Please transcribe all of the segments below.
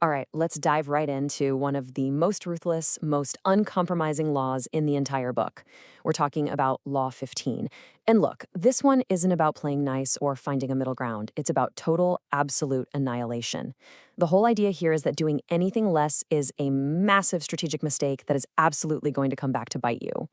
All right, let's dive right into one of the most ruthless, most uncompromising laws in the entire book. We're talking about Law 15. And look, this one isn't about playing nice or finding a middle ground. It's about total, absolute annihilation. The whole idea here is that doing anything less is a massive strategic mistake that is absolutely going to come back to bite you.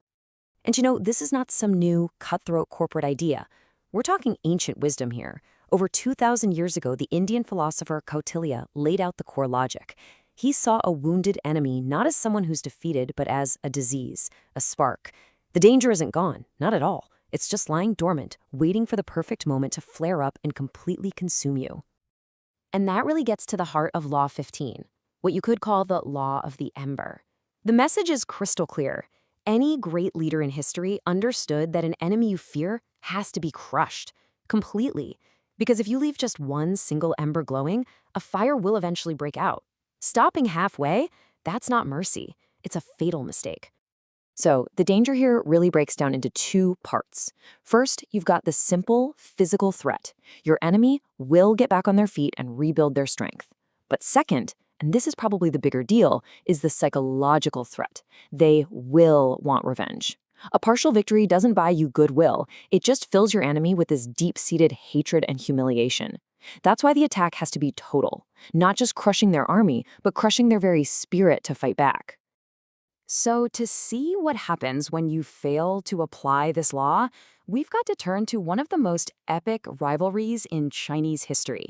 And this is not some new, cutthroat corporate idea. We're talking ancient wisdom here. Over 2,000 years ago, the Indian philosopher Kautilya laid out the core logic. He saw a wounded enemy not as someone who's defeated, but as a disease, a spark. The danger isn't gone, not at all. It's just lying dormant, waiting for the perfect moment to flare up and completely consume you. And that really gets to the heart of Law 15, what you could call the Law of the Ember. The message is crystal clear. Any great leader in history understood that an enemy you fear has to be crushed, completely. Because if you leave just one single ember glowing, a fire will eventually break out. Stopping halfway, that's not mercy. It's a fatal mistake. So the danger here really breaks down into two parts. First, you've got the simple physical threat. Your enemy will get back on their feet and rebuild their strength. But second, and this is probably the bigger deal, is the psychological threat. They will want revenge. A partial victory doesn't buy you goodwill. It just fills your enemy with this deep-seated hatred and humiliation. That's why the attack has to be total, not just crushing their army, but crushing their very spirit to fight back. So to see what happens when you fail to apply this law, we've got to turn to one of the most epic rivalries in Chinese history.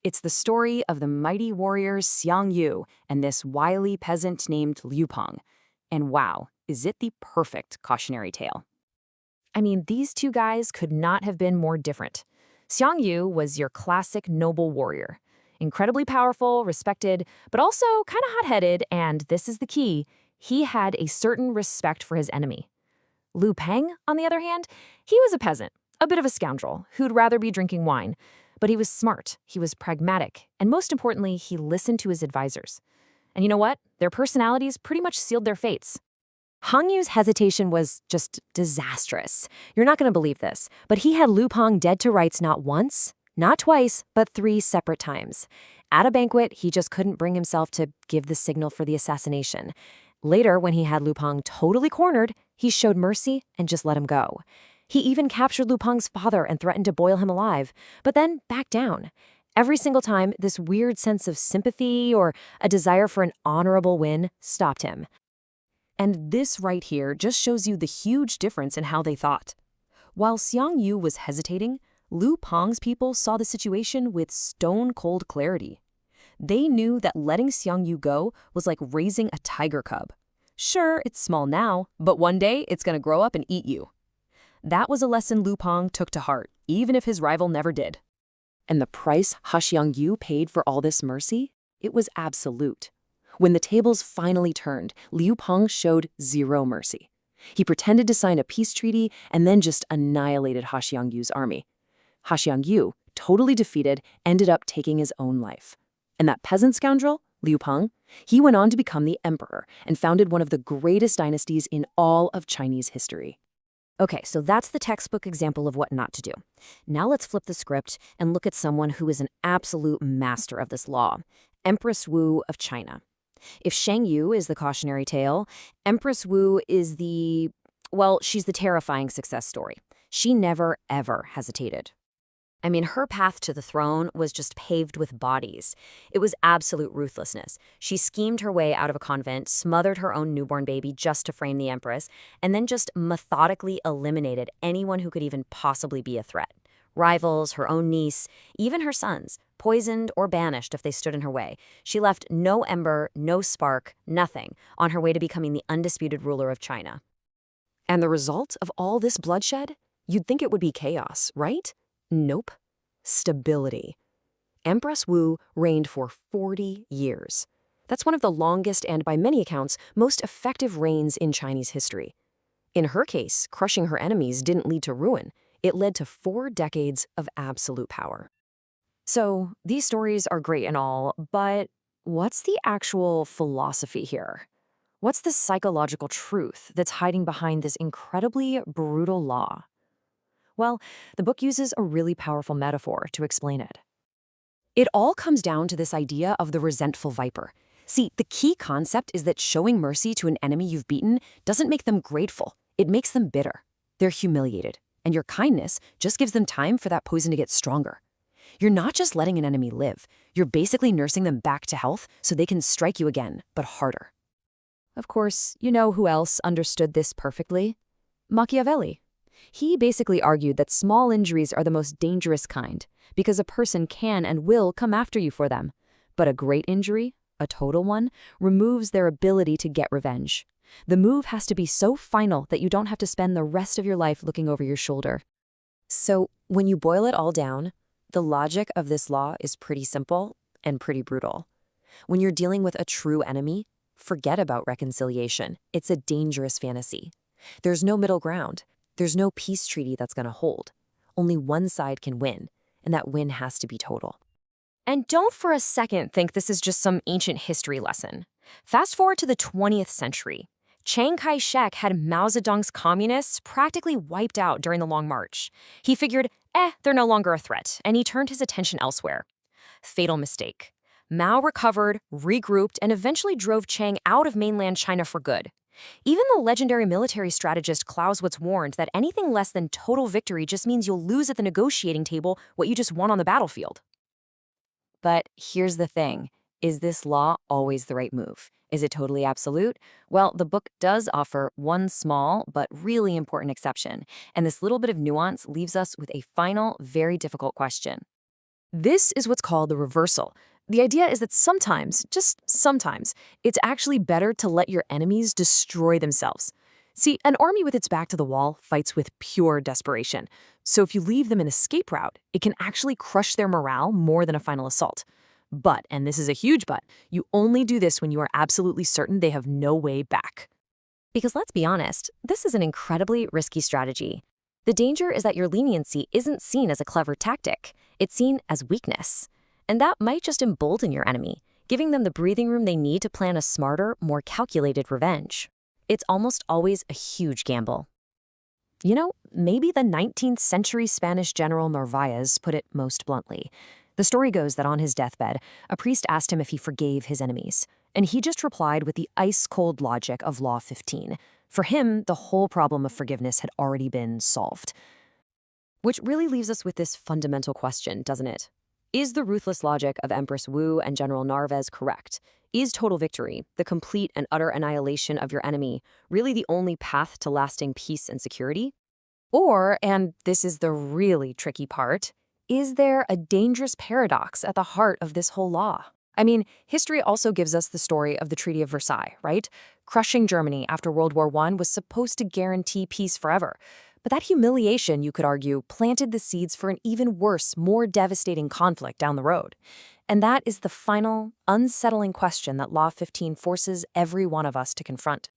It's the story of the mighty warriors Xiang Yu and this wily peasant named Liu Peng. And wow, is it the perfect cautionary tale. I mean, these two guys could not have been more different. Xiang Yu was your classic noble warrior. Incredibly powerful, respected, but also kind of hot-headed, and this is the key, he had a certain respect for his enemy. Liu Peng, on the other hand, he was a peasant, a bit of a scoundrel, who'd rather be drinking wine. But he was smart, he was pragmatic, and most importantly, he listened to his advisors. And you know what? Their personalities pretty much sealed their fates. Hang Yu's hesitation was just disastrous. You're not going to believe this, but he had Liu Peng dead to rights not once, not twice, but 3 separate times. At a banquet, he just couldn't bring himself to give the signal for the assassination. Later, when he had Liu Peng totally cornered, he showed mercy and just let him go. He even captured Liu Peng's father and threatened to boil him alive, but then backed down. Every single time, this weird sense of sympathy or a desire for an honorable win stopped him. And this right here just shows you the huge difference in how they thought. While Xiang Yu was hesitating, Liu Peng's people saw the situation with stone-cold clarity. They knew that letting Xiang Yu go was like raising a tiger cub. Sure, it's small now, but one day it's going to grow up and eat you. That was a lesson Liu Peng took to heart, even if his rival never did. And the price Xiang Yu paid for all this mercy? It was absolute. When the tables finally turned, Liu Peng showed zero mercy. He pretended to sign a peace treaty and then just annihilated Xiang Yu's army. Xiang Yu, totally defeated, ended up taking his own life. And that peasant scoundrel, Liu Peng, he went on to become the emperor and founded one of the greatest dynasties in all of Chinese history. Okay, so that's the textbook example of what not to do. Now let's flip the script and look at someone who is an absolute master of this law, Empress Wu of China. If Shang Yu is the cautionary tale, Empress Wu is she's the terrifying success story. She never, ever hesitated. I mean, her path to the throne was just paved with bodies. It was absolute ruthlessness. She schemed her way out of a convent, smothered her own newborn baby just to frame the empress, and then just methodically eliminated anyone who could even possibly be a threat. Rivals, her own niece, even her sons, poisoned or banished if they stood in her way. She left no ember, no spark, nothing, on her way to becoming the undisputed ruler of China. And the result of all this bloodshed? You'd think it would be chaos, right? Nope. Stability. Empress Wu reigned for 40 years. That's one of the longest and, by many accounts, most effective reigns in Chinese history. In her case, crushing her enemies didn't lead to ruin. It led to 4 decades of absolute power. So, these stories are great and all, but what's the actual philosophy here? What's the psychological truth that's hiding behind this incredibly brutal law? Well, the book uses a really powerful metaphor to explain it. It all comes down to this idea of the resentful viper. See, the key concept is that showing mercy to an enemy you've beaten doesn't make them grateful. It makes them bitter. They're humiliated. And your kindness just gives them time for that poison to get stronger. You're not just letting an enemy live. You're basically nursing them back to health so they can strike you again, but harder. Of course, you know who else understood this perfectly? Machiavelli. He basically argued that small injuries are the most dangerous kind because a person can and will come after you for them. But a great injury, a total one, removes their ability to get revenge. The move has to be so final that you don't have to spend the rest of your life looking over your shoulder. So, when you boil it all down, the logic of this law is pretty simple and pretty brutal. When you're dealing with a true enemy, forget about reconciliation. It's a dangerous fantasy. There's no middle ground. There's no peace treaty that's going to hold. Only one side can win, and that win has to be total. And don't for a second think this is just some ancient history lesson. Fast forward to the 20th century. Chiang Kai-shek had Mao Zedong's communists practically wiped out during the Long March. He figured, they're no longer a threat, and he turned his attention elsewhere. Fatal mistake. Mao recovered, regrouped, and eventually drove Chiang out of mainland China for good. Even the legendary military strategist Clausewitz warned that anything less than total victory just means you'll lose at the negotiating table what you just won on the battlefield. But here's the thing. Is this law always the right move? Is it totally absolute? Well, the book does offer one small but really important exception, and this little bit of nuance leaves us with a final, very difficult question. This is what's called the reversal. The idea is that sometimes, just sometimes, it's actually better to let your enemies destroy themselves. See, an army with its back to the wall fights with pure desperation. So if you leave them an escape route, it can actually crush their morale more than a final assault. But, and this is a huge but, you only do this when you are absolutely certain they have no way back. Because let's be honest, this is an incredibly risky strategy. The danger is that your leniency isn't seen as a clever tactic. It's seen as weakness. And that might just embolden your enemy, giving them the breathing room they need to plan a smarter, more calculated revenge. It's almost always a huge gamble. You know, maybe the 19th century Spanish general Narvaez put it most bluntly. The story goes that on his deathbed, a priest asked him if he forgave his enemies, and he just replied with the ice-cold logic of Law 15. For him, the whole problem of forgiveness had already been solved. Which really leaves us with this fundamental question, doesn't it? Is the ruthless logic of Empress Wu and General Narvaez correct? Is total victory, the complete and utter annihilation of your enemy, really the only path to lasting peace and security? Or, and this is the really tricky part, is there a dangerous paradox at the heart of this whole law? I mean, history also gives us the story of the Treaty of Versailles, right? Crushing Germany after World War I was supposed to guarantee peace forever. But that humiliation, you could argue, planted the seeds for an even worse, more devastating conflict down the road. And that is the final, unsettling question that Law 15 forces every one of us to confront.